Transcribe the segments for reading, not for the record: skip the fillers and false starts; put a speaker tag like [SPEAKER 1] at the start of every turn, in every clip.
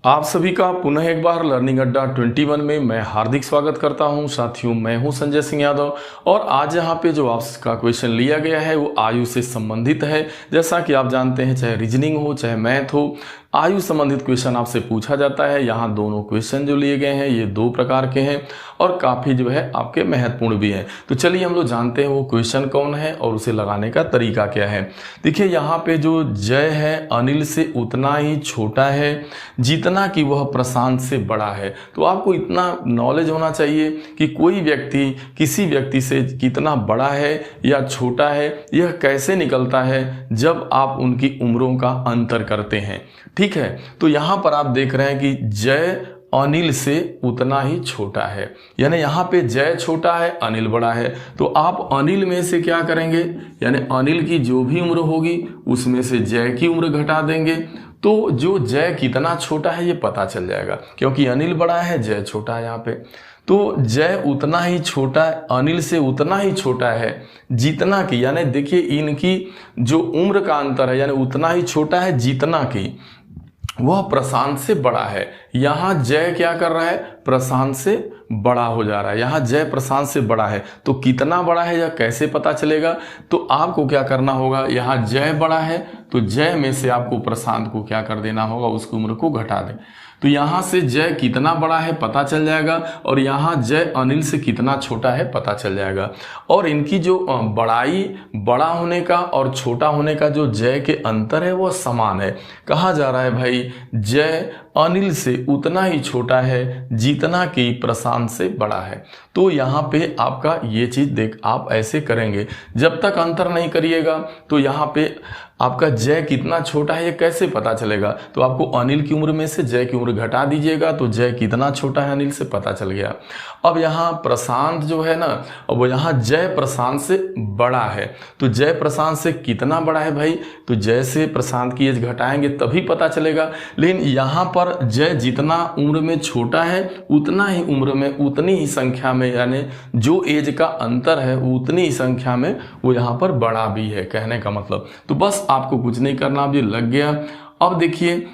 [SPEAKER 1] आप सभी का पुनः एक बार लर्निंग अड्डा 21 में मैं हार्दिक स्वागत करता हूं। साथियों, मैं हूं संजय सिंह यादव और आज यहां पे जो आपका क्वेश्चन लिया गया है वो आयु से संबंधित है। जैसा कि आप जानते हैं, चाहे रीजनिंग हो चाहे मैथ हो, आयु संबंधित क्वेश्चन आपसे पूछा जाता है। यहाँ दोनों क्वेश्चन जो लिए गए हैं ये दो प्रकार के हैं और काफ़ी जो है आपके महत्वपूर्ण भी हैं। तो चलिए हम लोग जानते हैं वो क्वेश्चन कौन है और उसे लगाने का तरीका क्या है। देखिए, यहाँ पे जो जय है अनिल से उतना ही छोटा है जितना कि वह प्रशांत से बड़ा है। तो आपको इतना नॉलेज होना चाहिए कि कोई व्यक्ति किसी व्यक्ति से कितना बड़ा है या छोटा है यह कैसे निकलता है जब आप उनकी उम्रों का अंतर करते हैं। ठीक है, तो यहां पर आप देख रहे हैं कि जय अनिल से उतना ही छोटा है, यानी यहाँ पे जय छोटा है अनिल बड़ा है। तो आप अनिल में से क्या करेंगे, यानी अनिल की जो भी उम्र होगी उसमें से जय की उम्र घटा देंगे। तो जो जय कितना छोटा है ये पता चल जाएगा, क्योंकि अनिल बड़ा है जय छोटा है यहाँ पे। तो जय उतना ही छोटा है, अनिल से उतना ही छोटा है जितना कि, यानी देखिए इनकी जो उम्र का अंतर है यानी उतना ही छोटा है जितना कि वह प्रशांत से बड़ा है। यहाँ जय क्या कर रहा है, प्रशांत से बड़ा हो जा रहा है। यहाँ जय प्रशांत से बड़ा है, तो कितना बड़ा है यह कैसे पता चलेगा। तो आपको क्या करना होगा, यहाँ जय बड़ा है तो जय में से आपको प्रशांत को क्या कर देना होगा, उसकी उम्र को घटा दें। तो यहाँ से जय कितना बड़ा है पता चल जाएगा और यहाँ जय अनिल से कितना छोटा है पता चल जाएगा। और इनकी जो बड़ाई, बड़ा होने का और छोटा होने का जो जय के अंतर है वो समान है। कहा जा रहा है भाई जय अनिल से उतना ही छोटा है जितना कि प्रशांत से बड़ा है। तो यहाँ पे आपका ये चीज़ देख आप ऐसे करेंगे, जब तक अंतर नहीं करिएगा तो यहाँ पे आपका जय कितना छोटा है ये कैसे पता चलेगा। तो आपको अनिल की उम्र में से जय की उम्र घटा दीजिएगा तो जय कितना छोटा है अनिल से पता चल गया। अब यहाँ प्रशांत जो है ना, अब यहाँ जय प्रशांत से बड़ा है, तो जय प्रशांत से कितना बड़ा है भाई, तो जय से प्रशांत की एज घटाएंगे तभी पता चलेगा। लेकिन यहाँ पर जय जितना उम्र में छोटा है उतना ही उम्र में उतनी ही संख्या में, यानी जो एज का अंतर है उतनी ही संख्या में वो यहाँ पर बड़ा भी है, कहने का मतलब। तो बस आपको कुछ नहीं करना, अब ये लग गया। अब देखिए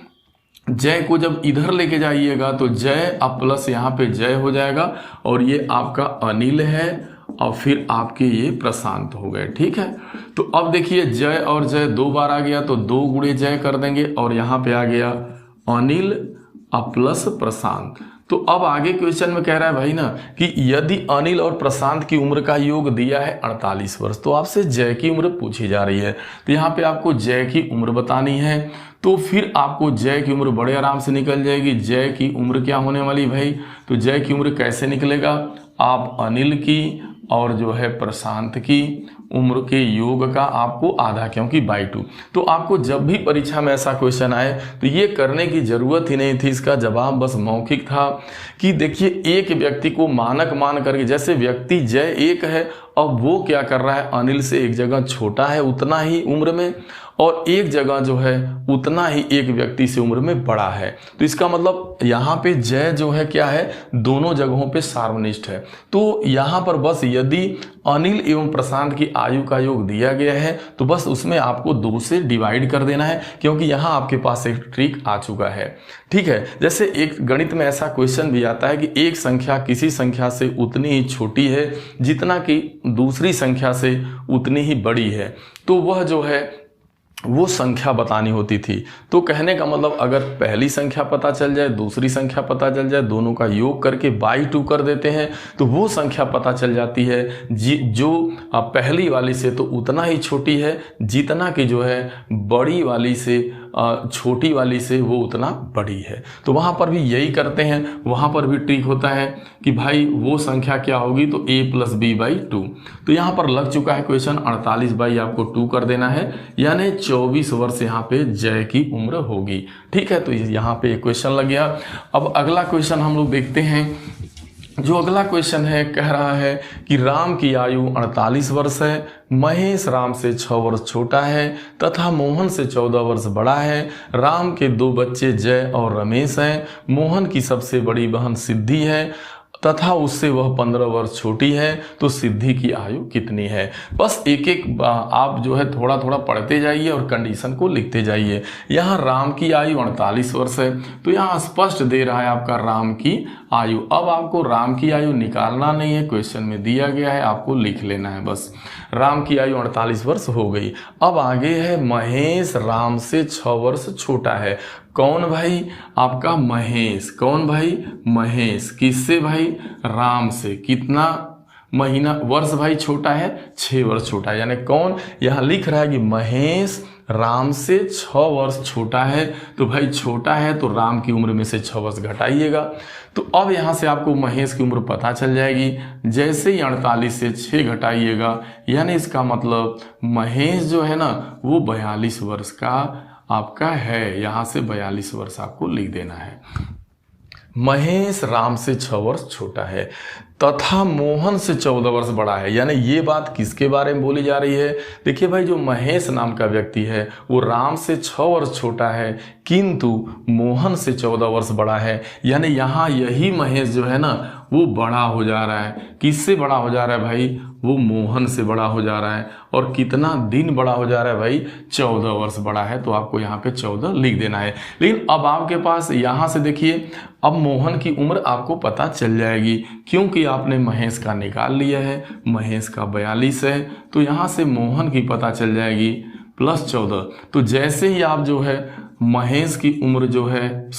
[SPEAKER 1] जय को जब इधर लेके जाइएगा तो जय अब प्लस यहाँ पे जय हो जाएगा और ये आपका अनिल है और फिर आपके ये प्रशांत हो गए। ठीक है, तो अब देखिए जय और जय दो बार आ गया तो 2 गुणे जय कर देंगे और यहाँ पे आ गया अनिल अब प्लस प्रशांत। तो अब आगे क्वेश्चन में कह रहा है भाई ना कि यदि अनिल और प्रशांत की उम्र का योग दिया है 48 वर्ष, तो आपसे जय की उम्र पूछी जा रही है। तो यहाँ पे आपको जय की उम्र बतानी है, तो फिर आपको जय की उम्र बड़े आराम से निकल जाएगी। जय की उम्र क्या होने वाली भाई, तो जय की उम्र कैसे निकलेगा, आप अनिल की और जो है प्रशांत की उम्र के योग का आपको आधा, क्योंकि बाई 2। तो आपको जब भी परीक्षा में ऐसा क्वेश्चन आए तो ये करने की जरूरत ही नहीं थी, इसका जवाब बस मौखिक था कि देखिए एक व्यक्ति को मानक मान करके, जैसे व्यक्ति जय 1 है, अब वो क्या कर रहा है अनिल से एक जगह छोटा है उतना ही उम्र में और एक जगह जो है उतना ही एक व्यक्ति से उम्र में बड़ा है। तो इसका मतलब यहाँ पे जय जो है क्या है, दोनों जगहों पे सार्वनिष्ठ है। तो यहाँ पर बस यदि अनिल एवं प्रशांत की आयु का योग दिया गया है तो बस उसमें आपको 2 से डिवाइड कर देना है, क्योंकि यहाँ आपके पास एक ट्रिक आ चुका है। ठीक है, जैसे एक गणित में ऐसा क्वेश्चन भी आता है कि एक संख्या किसी संख्या से उतनी ही छोटी है जितना कि दूसरी संख्या से उतनी ही बड़ी है, तो वह जो है वो संख्या बतानी होती थी। तो कहने का मतलब अगर पहली संख्या पता चल जाए, दूसरी संख्या पता चल जाए, दोनों का योग करके बाई 2 कर देते हैं तो वो संख्या पता चल जाती है जो पहली वाली से तो उतना ही छोटी है जितना कि जो है बड़ी वाली से छोटी वाली से वो उतना बड़ी है। तो वहाँ पर भी यही करते हैं, वहाँ पर भी ट्रिक होता है कि भाई वो संख्या क्या होगी, तो a + b/2। तो यहाँ पर लग चुका है क्वेश्चन, 48 बाई आपको 2 कर देना है, यानी 24 वर्ष यहाँ पे जय की उम्र होगी। ठीक है, तो यहाँ पे एक क्वेश्चन लग गया। अब अगला क्वेश्चन हम लोग देखते हैं। जो अगला क्वेश्चन है कह रहा है कि राम की आयु 48 वर्ष है, महेश राम से 6 वर्ष छोटा है तथा मोहन से 14 वर्ष बड़ा है। राम के 2 बच्चे जय और रमेश हैं। मोहन की सबसे बड़ी बहन सिद्धि है। तथा उससे वह 15 वर्ष छोटी है तो सिद्धि की आयु कितनी है। बस एक एक आप जो है थोड़ा थोड़ा पढ़ते जाइए और कंडीशन को लिखते जाइए। यहाँ राम की आयु 48 वर्ष है, तो यहाँ स्पष्ट दे रहा है आपका राम की आयु। अब आपको राम की आयु निकालना नहीं है, क्वेश्चन में दिया गया है, आपको लिख लेना है बस। राम की आयु 48 वर्ष हो गई। अब आगे है महेश राम से 6 वर्ष छोटा है। कौन भाई? आपका महेश। कौन भाई? महेश। किससे भाई? राम से। कितना महीना वर्ष भाई छोटा है? 6 वर्ष छोटा है। यानी कौन? यहाँ लिख रहा है कि महेश राम से 6 वर्ष छोटा है। तो भाई छोटा है तो राम की उम्र में से 6 वर्ष घटाइएगा। तो अब यहाँ से आपको महेश की उम्र पता चल जाएगी। जैसे ही 48 से 6 घटाइएगा, यानी इसका मतलब महेश जो है ना वो 42 वर्ष का आपका है। यहाँ से 42 वर्ष आपको लिख देना है। महेश राम से 6 वर्ष छोटा है तथा मोहन से 14 वर्ष बड़ा है। यानी ये बात किसके बारे में बोली जा रही है? देखिए भाई, जो महेश नाम का व्यक्ति है वो राम से 6 वर्ष छोटा है किंतु मोहन से 14 वर्ष बड़ा है। यानी यहाँ यही महेश जो है ना वो बड़ा हो जा रहा है। किससे बड़ा हो जा रहा है भाई? वो मोहन से बड़ा हो जा रहा है। और कितना दिन बड़ा हो जा रहा है भाई? 14 वर्ष बड़ा है। तो आपको यहाँ पे 14 लिख देना है। लेकिन अब आपके पास यहाँ से देखिए, अब मोहन की उम्र आपको पता चल जाएगी क्योंकि आपने महेश का निकाल लिया है। महेश का 42 है तो यहाँ से मोहन की पता चल जाएगी प्लस 14। तो जैसे ही आप जो है महेश की उम्र जो है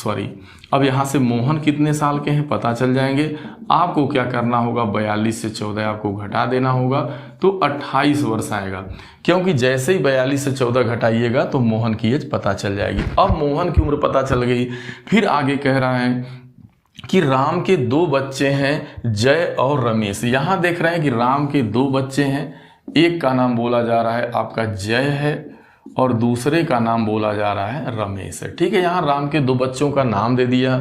[SPEAKER 1] अब यहाँ से मोहन कितने साल के हैं पता चल जाएंगे। आपको क्या करना होगा? 42 से 14 आपको घटा देना होगा तो 28 वर्ष आएगा। क्योंकि जैसे ही 42 से 14 घटाइएगा तो मोहन की एज पता चल जाएगी। अब मोहन की उम्र पता चल गई। फिर आगे कह रहा है कि राम के 2 बच्चे हैं जय और रमेश। यहाँ देख रहे हैं कि राम के 2 बच्चे हैं। एक का नाम बोला जा रहा है आपका जय है और दूसरे का नाम बोला जा रहा है रमेश है। ठीक है, यहाँ राम के 2 बच्चों का नाम दे दिया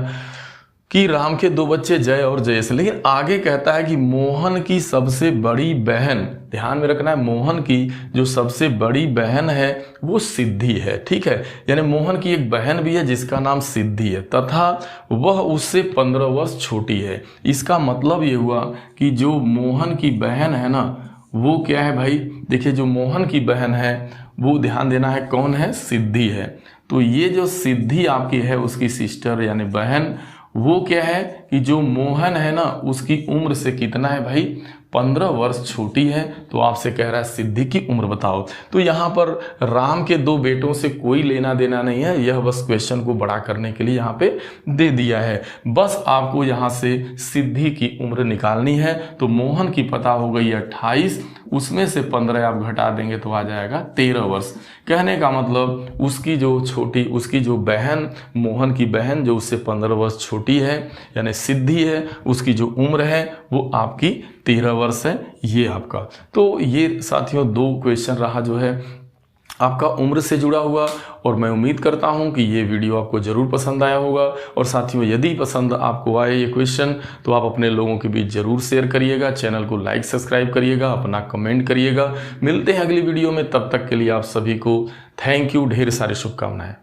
[SPEAKER 1] कि राम के 2 बच्चे जय और जयेश। लेकिन आगे कहता है कि मोहन की सबसे बड़ी बहन, ध्यान में रखना है, मोहन की जो सबसे बड़ी बहन है वो सिद्धि है। ठीक है, यानी मोहन की एक बहन भी है जिसका नाम सिद्धि है तथा वह उससे 15 वर्ष छोटी है। इसका मतलब ये हुआ कि जो मोहन की बहन है ना वो क्या है भाई? देखिए, जो मोहन की बहन है वो ध्यान देना है कौन है? सिद्धि है। तो ये जो सिद्धि आपकी है उसकी सिस्टर यानी बहन, वो क्या है कि जो मोहन है ना उसकी उम्र से कितना है भाई? 15 वर्ष छोटी है। तो आपसे कह रहा है सिद्धि की उम्र बताओ। तो यहाँ पर राम के 2 बेटों से कोई लेना देना नहीं है, यह बस क्वेश्चन को बड़ा करने के लिए यहाँ पे दे दिया है। बस आपको यहाँ से सिद्धि की उम्र निकालनी है। तो मोहन की पता हो गई 28, उसमें से 15 आप घटा देंगे तो आ जाएगा 13 वर्ष। कहने का मतलब उसकी जो बहन, मोहन की बहन जो उससे 15 वर्ष छोटी है यानी सिद्धि है, उसकी जो उम्र है वो आपकी 13 वर्ष है। ये आपका, तो ये साथियों 2 क्वेश्चन रहा जो है आपका उम्र से जुड़ा हुआ। और मैं उम्मीद करता हूं कि ये वीडियो आपको ज़रूर पसंद आया होगा। और साथियों, यदि पसंद आपको आए ये क्वेश्चन तो आप अपने लोगों के बीच ज़रूर शेयर करिएगा, चैनल को लाइक सब्सक्राइब करिएगा, अपना कमेंट करिएगा। मिलते हैं अगली वीडियो में, तब तक के लिए आप सभी को थैंक यू, ढेर सारी शुभकामनाएं।